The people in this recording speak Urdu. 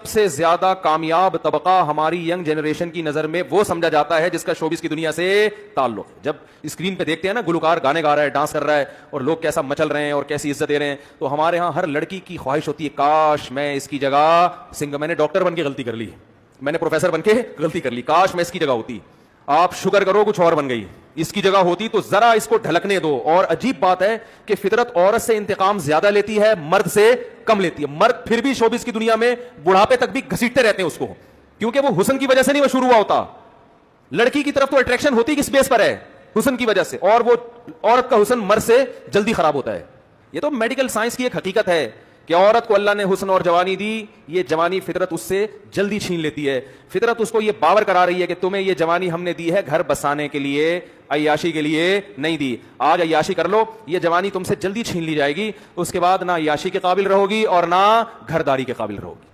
سے زیادہ کامیاب طبقہ ہماری ینگ جنریشن کی نظر میں وہ سمجھا جاتا ہے جس کا شوبز کی دنیا سے تعلق ہے. جب اسکرین پہ دیکھتے ہیں نا گلوکار گانے گا رہا ہے, ڈانس کر رہا ہے اور لوگ کیسا مچل رہے ہیں اور کیسی عزت دے رہے ہیں, تو ہمارے ہاں ہر لڑکی کی خواہش ہوتی ہے کاش میں اس کی جگہ میں نے ڈاکٹر بن کے غلطی کر لی, میں نے پروفیسر بن کے غلطی کر لی, کاش میں اس کی جگہ ہوتی. آپ شکر کرو کچھ اور بن گئی, اس کی جگہ ہوتی تو ذرا اس کو ڈھلکنے دو. اور عجیب بات ہے کہ فطرت عورت سے انتقام زیادہ لیتی ہے, مرد سے کم لیتی ہے. مرد پھر بھی شوبز کی دنیا میں بڑھاپے تک بھی گھسیٹتے رہتے ہیں اس کو, کیونکہ وہ حسن کی وجہ سے نہیں مشہور ہوا ہوتا. لڑکی کی طرف تو اٹریکشن ہوتی کس بیس پر ہے, حسن کی وجہ سے, اور وہ عورت کا حسن مرد سے جلدی خراب ہوتا ہے. یہ تو میڈیکل سائنس کی ایک حقیقت ہے کہ عورت کو اللہ نے حسن اور جوانی دی, یہ جوانی فطرت اس سے جلدی چھین لیتی ہے. فطرت اس کو یہ باور کرا رہی ہے کہ تمہیں یہ جوانی ہم نے دی ہے گھر بسانے کے لیے, عیاشی کے لیے نہیں دی. آج عیاشی کر لو, یہ جوانی تم سے جلدی چھین لی جائے گی, اس کے بعد نہ عیاشی کے قابل رہو گی اور نہ گھرداری کے قابل رہو گی.